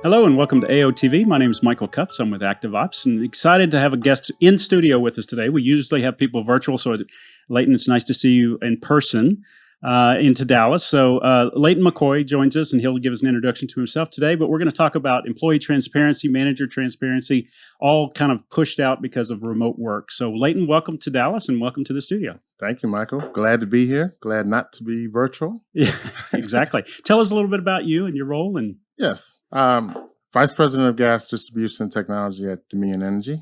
Hello and welcome to AOTV. My name is Michael Cups. I'm with ActiveOps and excited to have a guest in studio with us today. We usually have people virtual, so Leighton, it's nice to see you in person into Dallas. So Leighton McCoy joins us and he'll give us an introduction to himself today, but we're going to talk about employee transparency, manager transparency, all kind of pushed out because of remote work. So Leighton, welcome to Dallas and welcome to the studio. Thank you, Michael. Glad to be here. Glad not to be virtual. Yeah, exactly. Tell us a little bit about you and your role. And Yes. Vice President of Gas Distribution and Technology at Dominion Energy.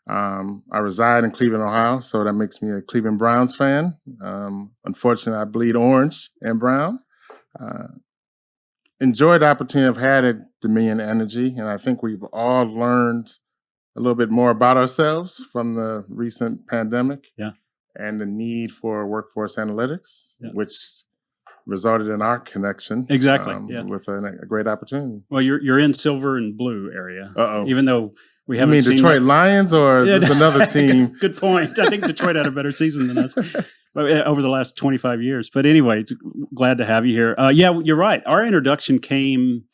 I reside in Cleveland, Ohio, so that makes me a Cleveland Browns fan. Unfortunately, I bleed orange and brown. Enjoyed the opportunity I've had at Dominion Energy, and I think we've all learned a little bit more about ourselves from the recent pandemic. Yeah. And the need for workforce analytics, Yeah. which resulted in our connection. Exactly, With a great opportunity. well, you're in silver and blue area, Uh-oh. even though we You haven't mean seen Detroit Lions, or is this another team? Good point. I think Detroit had a better season than us over the last 25 years. But anyway, glad to have you here. Yeah, you're right. Our introduction came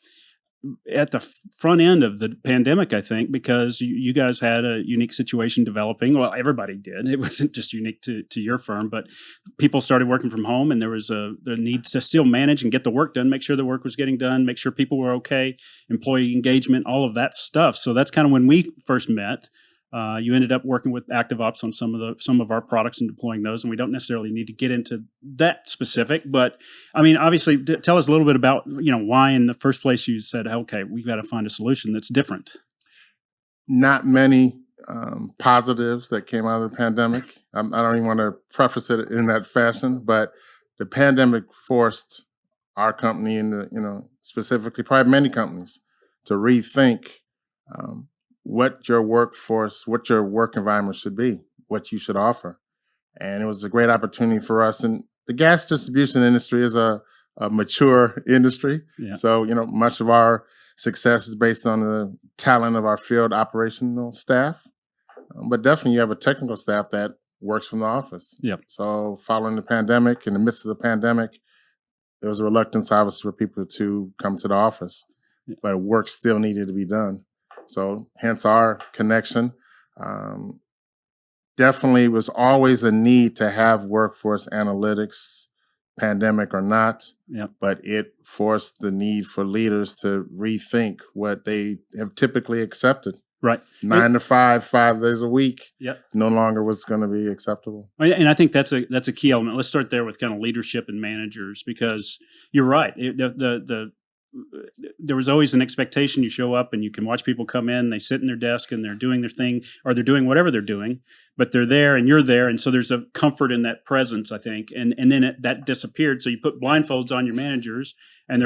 at the front end of the pandemic, I think, because you guys had a unique situation developing. Well, everybody did. It wasn't just unique to your firm, but people started working from home, and there was the need to still manage and get the work done, make sure the work was getting done, make sure people were okay, employee engagement, all of that stuff. So that's kind of when we first met. You ended up working with ActiveOps on some of our products and deploying those, and we don't necessarily need to get into that specific. But I mean, obviously, tell us a little bit about why in the first place you said, "Okay, we've got to find a solution that's different." Not many positives that came out of the pandemic. I don't even want to preface it in that fashion, but the pandemic forced our company and specifically probably many companies to rethink what your workforce, what your work environment should be, what you should offer. And it was a great opportunity for us. And the gas distribution industry is a mature industry. Yeah. So, much of our success is based on the talent of our field operational staff. But definitely you have a technical staff that works from the office. Yep. So following the pandemic, in the midst of the pandemic, there was a reluctance, obviously, for people to come to the office. Yeah. But work still needed to be done. So hence our connection. Definitely was always a need to have workforce analytics, pandemic or not. Yep. But it forced the need for leaders to rethink what they have typically accepted. Right. 9 to 5, 5 days a week. Yep. No longer was going to be acceptable. And I think that's a key element. Let's start there with kind of leadership and managers, because you're right. There was always an expectation. You show up and you can watch people come in, they sit in their desk and they're doing their thing, or they're doing whatever they're doing, but they're there and you're there. And so there's a comfort in that presence, I think. And then that disappeared. So you put blindfolds on your managers, and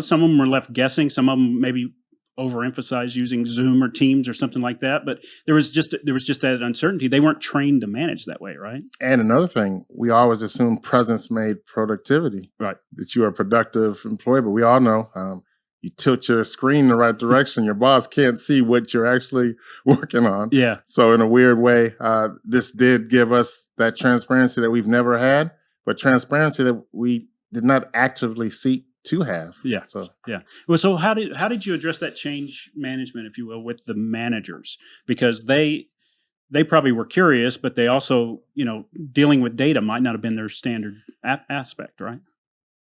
some of them were left guessing. Some of them maybe overemphasized using Zoom or Teams or something like that. But there was just that uncertainty. They weren't trained to manage that way, right? And another thing, we always assume presence made productivity. Right. That you are a productive employee, but we all know you tilt your screen in the right direction, your boss can't see what you're actually working on. Yeah. So in a weird way, this did give us that transparency that we've never had, but transparency that we did not actively seek to have. Yeah. Well, so how did you address that change management, if you will, with the managers? Because they probably were curious, but they also, dealing with data might not have been their standard aspect, right?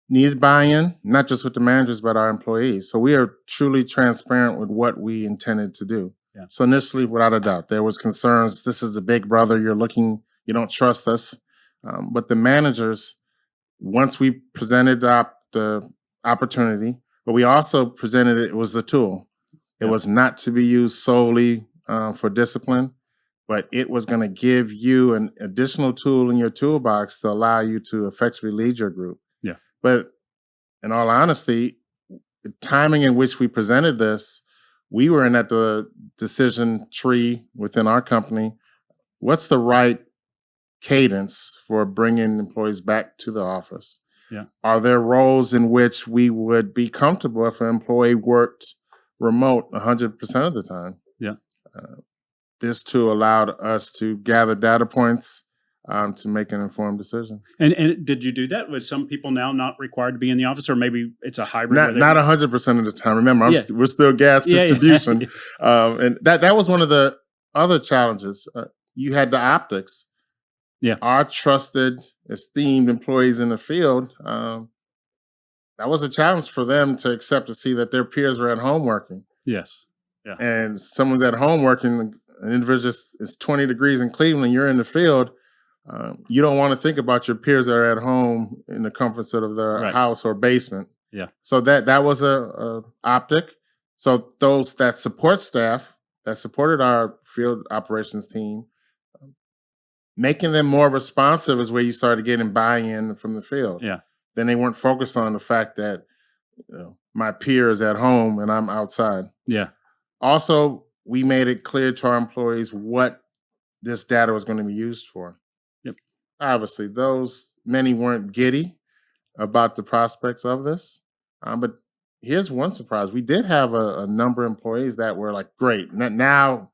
Needed buy-in, not just with the managers, but our employees. So we are truly transparent with what we intended to do. Yeah. So initially, without a doubt, there was concerns. This is a big brother. You don't trust us. But the managers, once we presented the opportunity, but we also presented it was a tool. It was not to be used solely for discipline, but it was going to give you an additional tool in your toolbox to allow you to effectively lead your group. Yeah. But in all honesty, the timing in which we presented this, we were in at the decision tree within our company. What's the right cadence for bringing employees back to the office? Yeah. Are there roles in which we would be comfortable if an employee worked remote 100% of the time? Yeah. This tool allowed us to gather data points, to make an informed decision. And did you do that? Was some people now not required to be in the office, or maybe it's a hybrid? Not 100% of the time. Remember, Yeah. we're still gas distribution, Yeah. and that was one of the other challenges. You had the optics. Yeah. Our trusted, esteemed employees in the field. That was a challenge for them to accept to see that their peers were at home working. Yes. Yeah. And someone's at home working. An individual is 20 degrees in Cleveland. You're in the field. You don't want to think about your peers that are at home in the comforts of their house or basement. Yeah. So that was a optic. So that support staff that supported our field operations team, making them more responsive is where you started getting buy-in from the field. Yeah. Then they weren't focused on the fact that my peer is at home and I'm outside. Yeah. Also, we made it clear to our employees what this data was going to be used for. Yep. Obviously, many weren't giddy about the prospects of this. But here's one surprise. We did have a number of employees that were like, great. Now,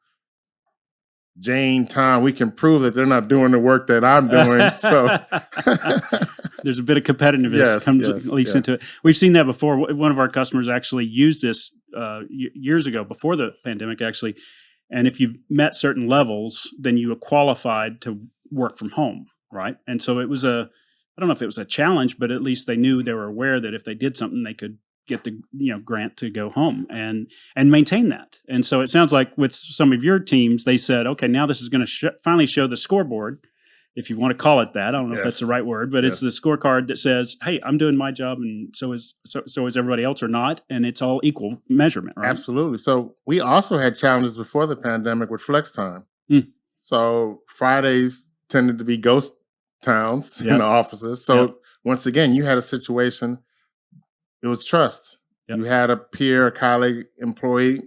Jane, Tom, we can prove that they're not doing the work that I'm doing. So there's a bit of competitiveness leaks into it. We've seen that before. One of our customers actually used this years ago, before the pandemic, actually. And if you met certain levels, then you were qualified to work from home, right? And so it was I don't know if it was a challenge, but at least they were aware that if they did something, they could get the grant to go home and maintain that. And so it sounds like with some of your teams, they said, okay, now this is going to finally show the scoreboard, if you want to call it that. I don't know if that's the right word, but it's the scorecard that says, hey, I'm doing my job, and so is everybody else, or not, and it's all equal measurement, right? Absolutely. So we also had challenges before the pandemic with flex time. So Fridays tended to be ghost towns in the offices. So once again, you had a situation. It was trust. Yep. You had a peer, a colleague, employee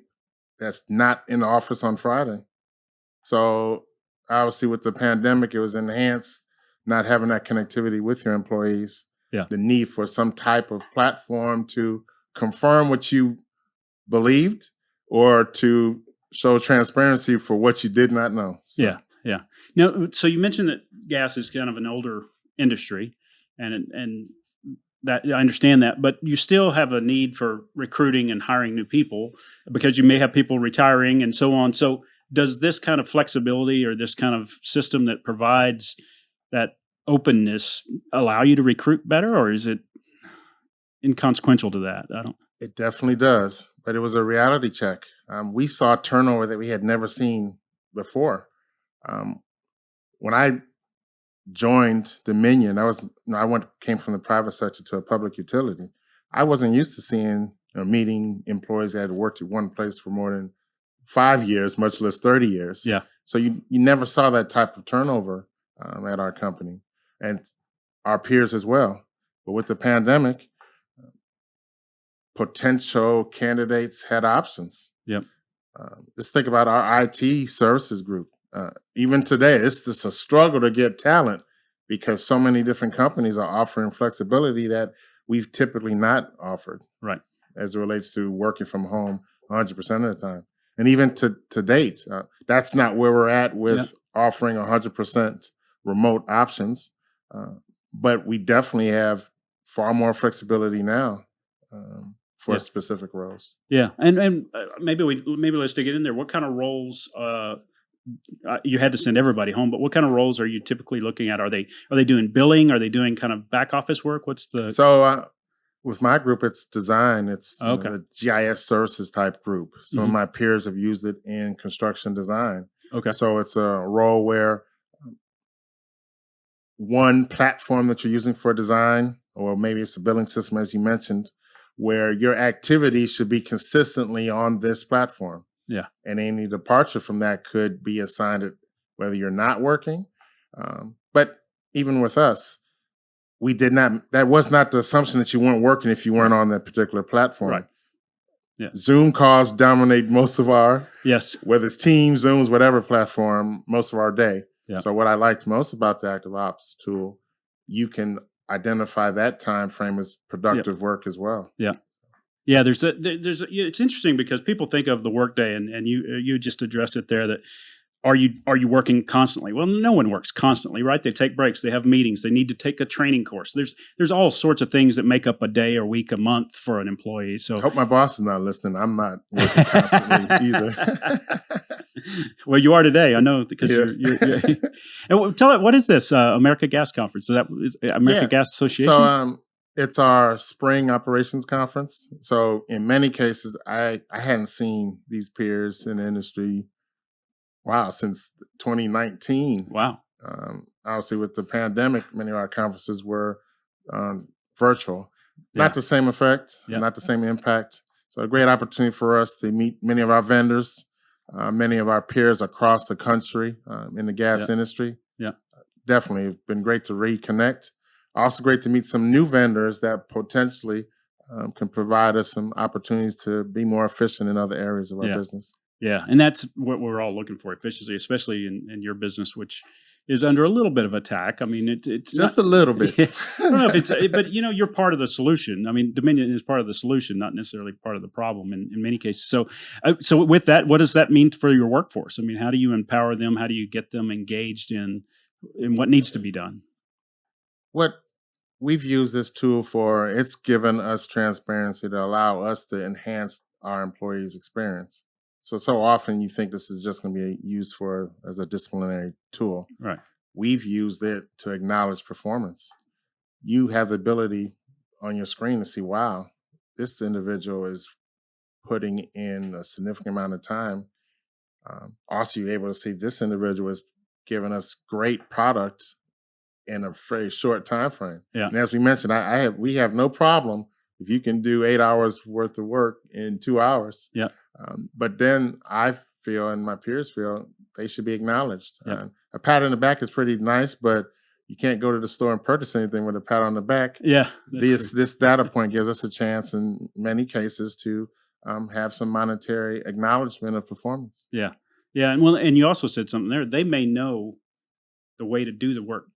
that's not in the office on Friday. So obviously with the pandemic, it was enhanced, not having that connectivity with your employees. Yeah. The need for some type of platform to confirm what you believed or to show transparency for what you did not know. So. Yeah. Now, so you mentioned that gas is kind of an older industry, and that I understand that, but you still have a need for recruiting and hiring new people because you may have people retiring and so on. So does this kind of flexibility or this kind of system that provides that openness allow you to recruit better, or is it inconsequential to that? It definitely does, but it was a reality check. We saw turnover that we had never seen before. When I joined Dominion, came from the private sector to a public utility. I wasn't used to seeing meeting employees that had worked at one place for more than 5 years, much less 30 years. Yeah. So you never saw that type of turnover at our company and our peers as well. But with the pandemic, potential candidates had options. Yep. Let's think about our IT services group. Even today, it's just a struggle to get talent because so many different companies are offering flexibility that we've typically not offered. Right. As it relates to working from home 100% of the time. And even to date, that's not where we're at with offering 100% remote options. But we definitely have far more flexibility now for specific roles. Yeah. And maybe let's dig it in there. What kind of roles you had to send everybody home, but what kind of roles are you typically looking at? Are they doing billing? Are they doing kind of back office work? What's the... So with my group, it's design. It's the GIS Services type group. Some of my peers have used it in construction design. Okay. So it's a role where one platform that you're using for design, or maybe it's a billing system, as you mentioned, where your activity should be consistently on this platform. Yeah. And any departure from that could be assigned at whether you're not working. But even with us, that was not the assumption that you weren't working if you weren't on that particular platform. Right. Yeah. Zoom calls dominate most of our, yes, whether it's Teams, Zooms, whatever platform, most of our day. Yeah. So what I liked most about the Active Ops tool, you can identify that time frame as productive work as well. Yeah. Yeah, it's interesting because people think of the workday, and you just addressed it there, that are you working constantly? Well, no one works constantly, right? They take breaks, they have meetings, they need to take a training course. There's all sorts of things that make up a day or week, a month for an employee. So Hope my boss is not listening. I'm not working constantly either. Well, you are today, I know, because Yeah. you're and tell it, what is this America Gas Conference? So that is American Gas Association. So it's our spring operations conference. So in many cases, I hadn't seen these peers in the industry, since 2019. Wow. Obviously, with the pandemic, many of our conferences were virtual. Yeah. Not the same effect, Yeah. not the same impact. So a great opportunity for us to meet many of our vendors, many of our peers across the country in the gas industry. Yeah. Definitely been great to reconnect. Also great to meet some new vendors that potentially can provide us some opportunities to be more efficient in other areas of our business. Yeah, and that's what we're all looking for, efficiency, especially in your business, which is under a little bit of attack. I mean, it's just not, a little bit. I don't know if it's, but you're part of the solution. I mean, Dominion is part of the solution, not necessarily part of the problem in many cases. So with that, what does that mean for your workforce? I mean, how do you empower them? How do you get them engaged in what needs to be done? What we've used this tool for, it's given us transparency to allow us to enhance our employees' experience. So often you think this is just going to be used as a disciplinary tool. Right. We've used it to acknowledge performance. You have the ability on your screen to see, wow, this individual is putting in a significant amount of time. Also, you're able to see this individual is giving us great product in a very short time frame. Yeah. And as we mentioned, we have no problem if you can do 8 hours worth of work in 2 hours. Yeah. But then I feel, and my peers feel, they should be acknowledged. Yeah. A pat on the back is pretty nice, but you can't go to the store and purchase anything with a pat on the back. Yeah. This data point gives us a chance in many cases to have some monetary acknowledgement of performance. Yeah. Yeah. And you also said something there. They may know the way to do the work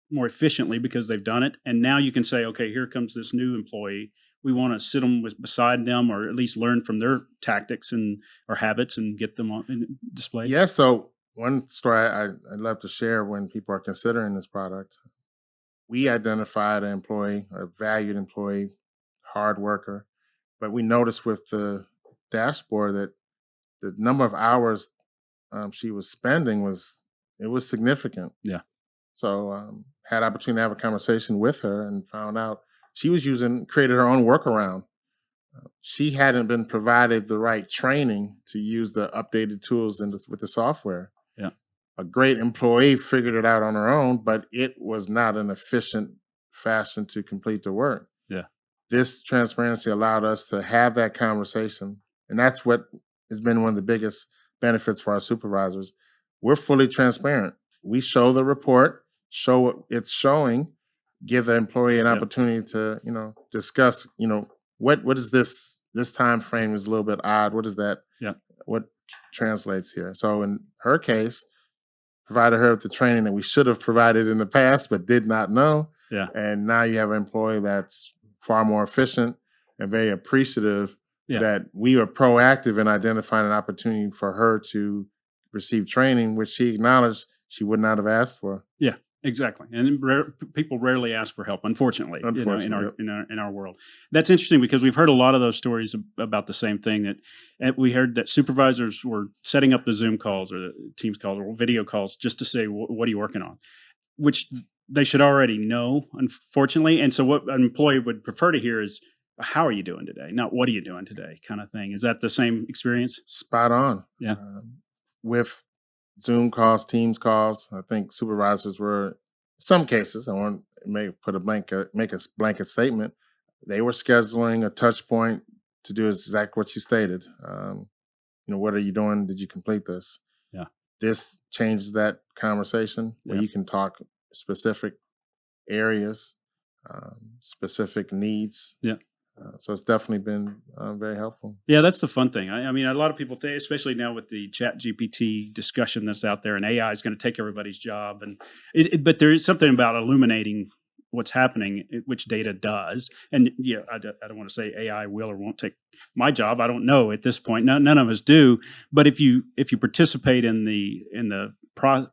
more efficiently because they've done it. And now you can say, okay, here comes this new employee. We want to sit them beside them, or at least learn from their tactics or habits, and get them on display. Yeah. So one story I'd love to share when people are considering this product, we identified an employee, a valued employee, hard worker, but we noticed with the dashboard that the number of hours she was spending was significant. Yeah. So had opportunity to have a conversation with her and found out she was created her own workaround. She hadn't been provided the right training to use the updated tools with the software. Yeah. A great employee figured it out on her own, but it was not an efficient fashion to complete the work. Yeah. This transparency allowed us to have that conversation. And that's what has been one of the biggest benefits for our supervisors. We're fully transparent. We show the report, show what it's showing, give the employee an opportunity to, discuss, what is this time frame is a little bit odd. What is that? Yeah. What translates here? So in her case, provided her with the training that we should have provided in the past, but did not know. Yeah. And now you have an employee that's far more efficient and very appreciative that we were proactive in identifying an opportunity for her to receive training, which she acknowledged she would not have asked for. Yeah. Exactly, and people rarely ask for help, unfortunately, in our world. That's interesting because we've heard a lot of those stories about the same thing. That we heard that supervisors were setting up the Zoom calls or the Teams calls or video calls just to say, "What are you working on?" Which they should already know, unfortunately. And so, what an employee would prefer to hear is, "How are you doing today?" Not "What are you doing today?" kind of thing. Is that the same experience? Spot on. Yeah. With Zoom calls, Teams calls, I think supervisors were, in some cases, I want to make a blanket statement, they were scheduling a touch point to do exactly what you stated. What are you doing? Did you complete this? Yeah. This changes that conversation where you can talk specific areas, specific needs. Yeah. So it's definitely been very helpful. Yeah, that's the fun thing. I mean, a lot of people think, especially now with the Chat GPT discussion that's out there, and AI is going to take everybody's job. But there is something about illuminating what's happening, which data does. And yeah, I don't want to say AI will or won't take my job. I don't know at this point. None of us do. But if you participate in the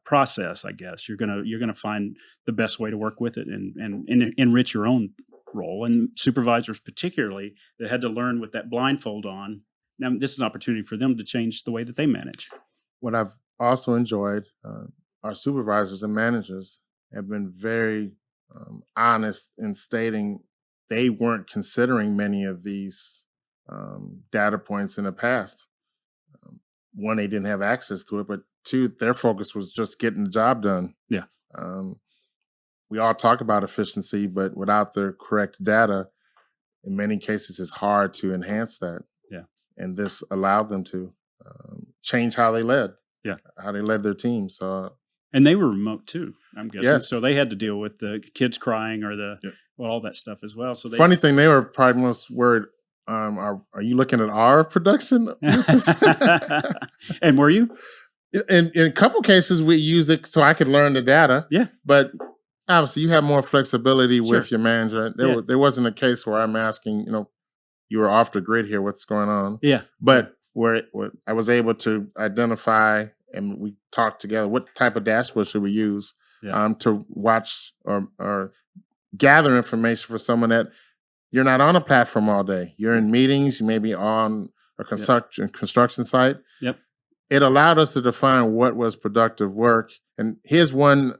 process, I guess you're gonna find the best way to work with it and enrich your own role. And supervisors, particularly, that had to learn with that blindfold on. Now, this is an opportunity for them to change the way that they manage. What I've also enjoyed, our supervisors and managers have been very honest in stating they weren't considering many of these data points in the past. One, they didn't have access to it, but two, their focus was just getting the job done. Yeah. We all talk about efficiency, but without the correct data, in many cases, it's hard to enhance that. Yeah. And this allowed them to change how they led. Yeah. How they led their team. So, and they were remote too, I'm guessing. Yes. So they had to deal with the kids crying or all that stuff as well. So funny thing, they were probably most worried. Are you looking at our production? And were you? In a couple cases, we used it so I could learn the data. Yeah. But obviously, you have more flexibility Sure. with your manager. There wasn't a case where I'm asking, you were off the grid here. What's going on? Yeah. But where I was able to identify and we talked together, what type of dashboard should we use to watch or gather information for someone that you're not on a platform all day. You're in meetings. You may be on a construction site. Yep. It allowed us to define what was productive work. And here's one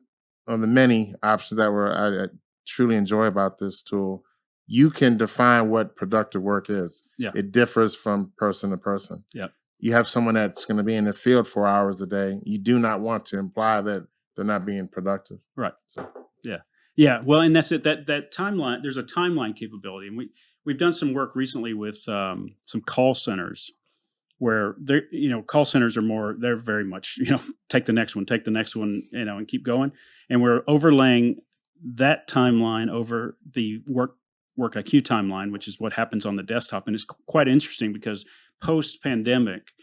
of the many options that I truly enjoy about this tool. You can define what productive work is. Yeah. It differs from person to person. Yep. You have someone that's going to be in the field 4 hours a day. You do not want to imply that they're not being productive. Right. So, yeah. Well, and that's it. That timeline. There's a timeline capability, and we've done some work recently with some call centers, where they're call centers are they're very much take the next one, and keep going. And we're overlaying that timeline over the work IQ timeline, which is what happens on the desktop, and it's quite interesting because post pandemic,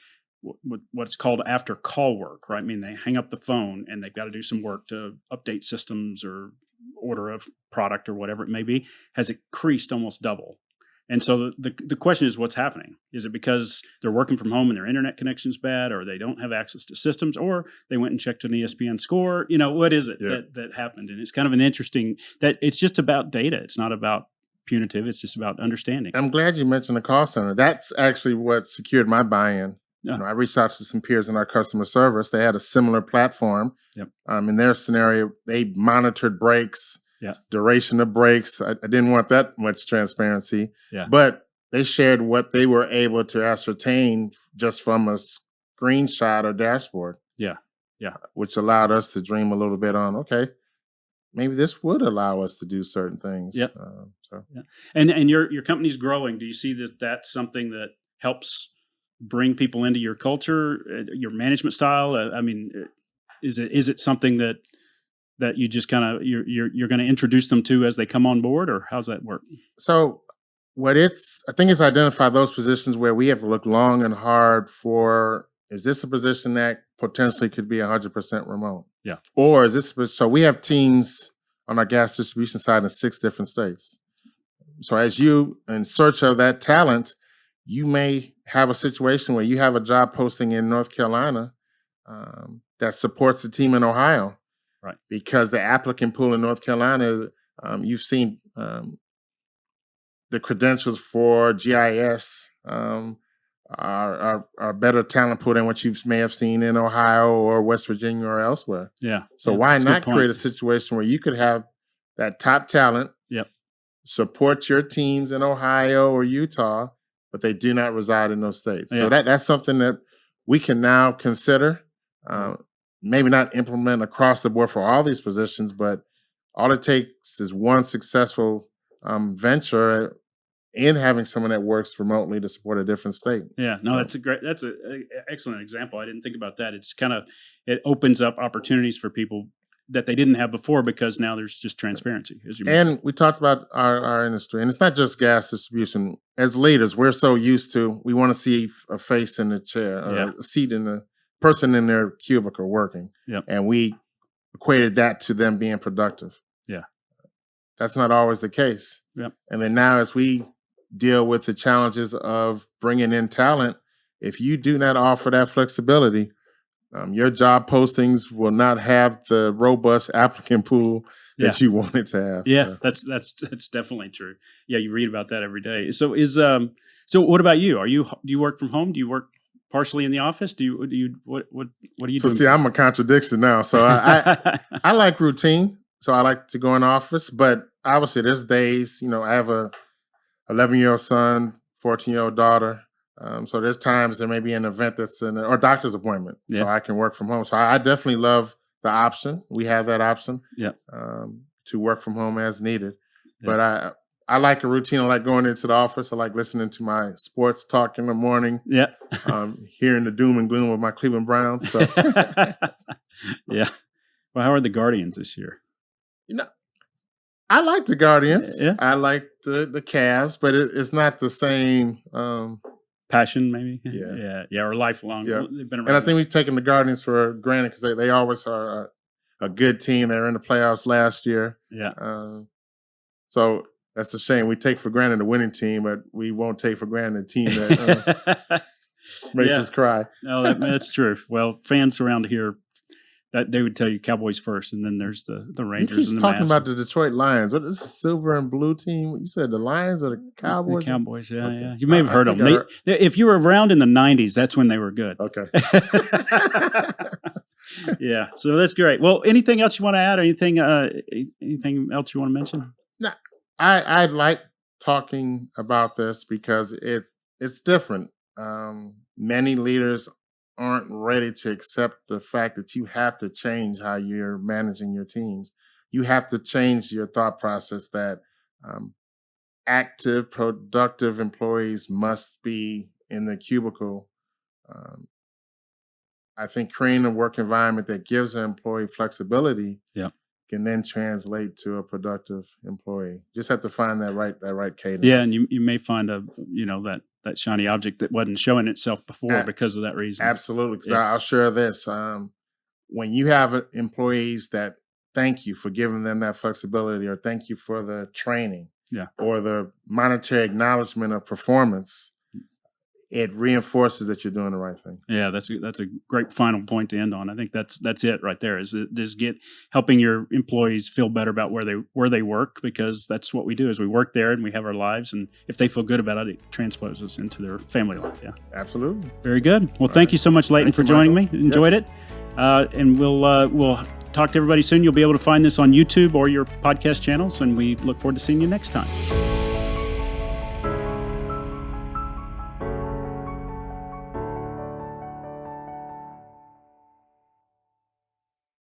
what's called after call work, right? I mean, they hang up the phone and they've got to do some work to update systems or order a product or whatever it may be, has increased almost double. And so the question is, what's happening? Is it because they're working from home and their internet connection's bad, or they don't have access to systems, or they went and checked an ESPN score? What is it that happened? And it's kind of an interesting that it's just about data. It's not about punitive. It's just about understanding. I'm glad you mentioned the call center. That's actually what secured my buy-in. I reached out to some peers in our customer service. They had a similar platform. Yep. In their scenario, they monitored breaks, duration of breaks. I didn't want that much transparency, but they shared what they were able to ascertain just from a screenshot or dashboard. Yeah. Which allowed us to dream a little bit on, okay, maybe this would allow us to do certain things. Yep. And your company's growing. Do you see that that's something that helps bring people into your culture, your management style? I mean, is it something that you just kind of you're going to introduce them to as they come on board, or how's that work? So I think it's identified those positions where we have to look long and hard for, is this a position that potentially could be 100% remote? Yeah. Or is this, so we have teams on our gas distribution side in 6 different states. So as you in search of that talent, you may have a situation where you have a job posting in North Carolina that supports the team in Ohio. Right. Because the applicant pool in North Carolina, you've seen the credentials for GIS are better talent pool than what you may have seen in Ohio or West Virginia or elsewhere. Yeah. So why not create a situation where you could have that top talent support your teams in Ohio or Utah, but they do not reside in those states. So that's something that we can now consider. Maybe not implement across the board for all these positions, but all it takes is one successful venture in having someone that works remotely to support a different state. Yeah, no, that's an excellent example. I didn't think about that. It's it opens up opportunities for people that they didn't have before because now there's just transparency. As you mentioned. And we talked about our industry, and it's not just gas distribution. As leaders, we're so used to, we want to see a face in the chair, or a seat in the person in their cubicle working. Yep. And we equated that to them being productive. Yeah. that's not always the case. Yep. And then now as we deal with the challenges of bringing in talent, if you do not offer that flexibility, your job postings will not have the robust applicant pool that you want it to have. Yeah, that's definitely true. Yeah, you read about that every day. So so what about you? Do you work from home? Do you work partially in the office? What do you do? So see, I'm a contradiction now. So I like routine. So I like to go in the office, but obviously there's days, I have a 11-year-old son, 14-year-old daughter. So there's times there may be an event or doctor's appointment, so I can work from home. So I definitely love the option. We have that option to work from home as needed. Yeah. But I like a routine. I like going into the office. I like listening to my sports talk in the morning. Yeah. Hearing the doom and gloom of my Cleveland Browns. So. Yeah. Well, how are the Guardians this year? I like the Guardians. Yeah. I like the Cavs, but it's not the same passion, maybe. Yeah, or lifelong. Yeah. They've been around. And I think we've taken the Guardians for granted because they always are a good team. They were in the playoffs last year. Yeah. So that's a shame. We take for granted the winning team, but we won't take for granted the team that makes us cry. No, that's true. Well, fans around here, that they would tell you Cowboys first, and then there's the Rangers and the talking Mavs. about the Detroit Lions. What is this silver and blue team? You said the Lions or the Cowboys? The Cowboys, yeah, Okay. yeah. You may have heard them. If you were around in the 90s, that's when they were good. Okay. Yeah, so that's great. Well, anything else you want to add? Or anything else you want to mention? No, I like talking about this because it's different. Many leaders aren't ready to accept the fact that you have to change how you're managing your teams. You have to change your thought process that active, productive employees must be in the cubicle. I think creating a work environment that gives an employee flexibility can then translate to a productive employee. Just have to find that right cadence. Yeah, and you may find that shiny object that wasn't showing itself before because of that reason. Absolutely, because I'll share this. When you have employees that thank you for giving them that flexibility, or thank you for the training, or the monetary acknowledgement of performance, it reinforces that you're doing the right thing. Yeah, that's a great final point to end on. I think that's it right there. Is just helping your employees feel better about where they work, because that's what we do. Is we work there and we have our lives, and if they feel good about it, it transposes into their family life. Yeah, absolutely. Very good. Well, thank you so much, Leighton, for joining me. Enjoyed it, and we'll talk to everybody soon. You'll be able to find this on YouTube or your podcast channels, and we look forward to seeing you next time.